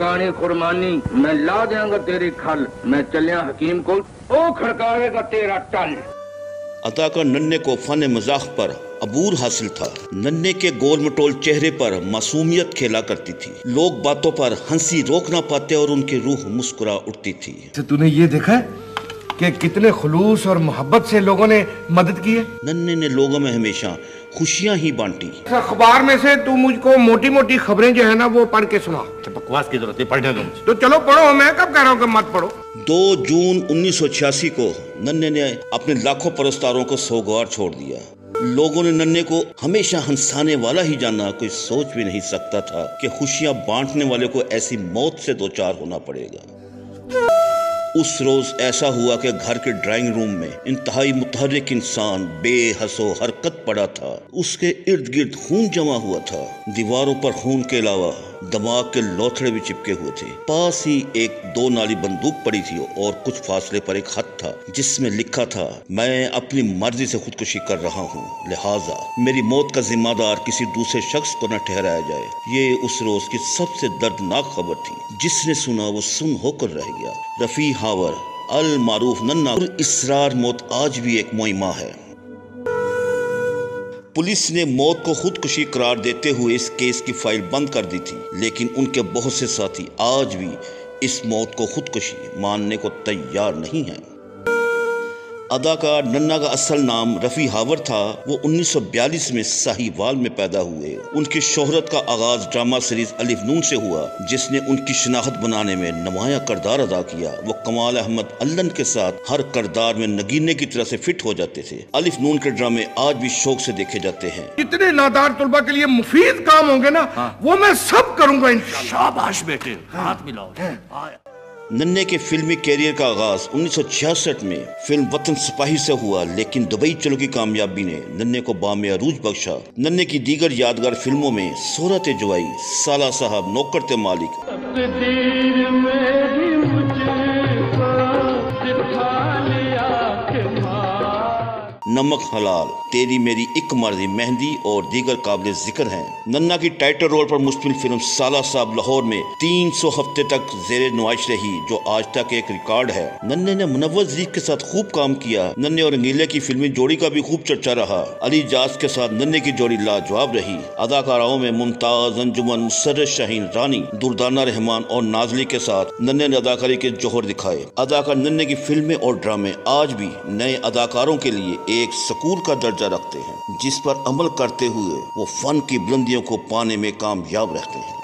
कानी कुरबानी मैं ला देंगा तेरी खल। मैं चलिया हकीम को, ओ खड़कावेगा तेरा टल। अदाकार नन्हे को फन मजाक पर अबूर हासिल था। नन्हे के गोल मटोल चेहरे पर मासूमियत खेला करती थी। लोग बातों पर हंसी रोक ना पाते और उनकी रूह मुस्कुरा उठती थी। तूने ये देखा है कि कितने खुलूस और मोहब्बत से लोगों ने मदद की है। नन्हे ने लोगों में हमेशा खुशियां ही बांटी। अखबार में से तू मुझको मोटी मोटी खबरें जो है ना वो पढ़ के सुना। बकवास की जरूरत है, पढ़ने दो। तो चलो पढ़ो, मैं कब कह रहा हूँ कि मत पढ़ो। 2 जून 1986 को नन्हे ने अपने लाखों परस्तारों को सोगवार छोड़ दिया। लोगों ने नन्हे को हमेशा हंसाने वाला ही जाना। कोई सोच भी नहीं सकता था कि खुशियां बांटने वाले को ऐसी मौत से दो चार होना पड़ेगा। उस रोज ऐसा हुआ कि घर के ड्राइंग रूम में इंतहाई मुतहर्रिक इंसान बेहसो हरकत पड़ा था। उसके इर्द गिर्द खून जमा हुआ था। दीवारों पर खून के अलावा दिमाग के लोथड़े भी चिपके हुए थे। पास ही एक 2 नाली बंदूक पड़ी थी और कुछ फासले पर एक खत था जिसमें लिखा था, मैं अपनी मर्जी से खुदकुशी कर रहा हूँ, लिहाजा मेरी मौत का जिम्मेदार किसी दूसरे शख्स को न ठहराया जाए। ये उस रोज की सबसे दर्दनाक खबर थी। जिसने सुना वो सुन होकर रह गया। रफी हावर अल मारूफ नन्हा इसरार मौत आज भी एक मुइम्मा है। पुलिस ने मौत को खुदकुशी करार देते हुए इस केस की फाइल बंद कर दी थी, लेकिन उनके बहुत से साथी आज भी इस मौत को खुदकुशी मानने को तैयार नहीं हैं। अदाकार नन्हा का असल नाम रफ़ी हावर था। वो 1942 में साहिवाल में पैदा हुए। उनकी शोहरत का आगाज ड्रामा सीरीज अलिफ नून से हुआ, जिसने उनकी शनाख्त बनाने में नुमाया किरदार अदा किया। वो कमाल अहमद अल्लन के साथ हर किरदार में नगीने की तरह से फिट हो जाते थे। अलिफ नून के ड्रामे आज भी शौक से देखे जाते हैं। इतने नादार तुलबा के लिए मुफीद काम होंगे ना, वो मैं सब करूंगा इंशाअल्लाह। शाबाश बेटे, हाथ मिलाओ। नन्हे के फिल्मी कैरियर का आगाज 1966 में फिल्म वतन सिपाही से हुआ, लेकिन दुबई चलो की कामयाबी ने नन्हे को बामे अरूज बख्शा। नन्हे की दीगर यादगार फिल्मों में सूरत जवाई, साला साहब, नौकर ते मालिक, नमक हलाल, तेरी मेरी एक मर्जी, मेहंदी और दीगर काबिल जिक्र हैं। नन्हा की टाइटल रोल पर मुश्तमिल फिल्म साला साहब लाहौर में 300 हफ्ते तक जेर नुमाइश रही, जो आज तक एक रिकॉर्ड है। नन्हे ने मुनव्वर ज़ीक के साथ खूब काम किया। नन्हे और रंगीले की फिल्मी जोड़ी का भी खूब चर्चा रहा। अली जाज के साथ नन्हे की जोड़ी लाजवाब रही। अदाकाराओं में मुमताज, अंजुमन, सरद शाहीन रानी, दुर्दाना रहमान और नाजली के साथ नन्हे ने अदाकारी के जोहर दिखाए। अदाकार नन्हे की फिल्में और ड्रामे आज भी नए अदाकारों के लिए एक सकूर का दर्जा रखते हैं, जिस पर अमल करते हुए वो फन की बुलंदियों को पाने में कामयाब रहते हैं।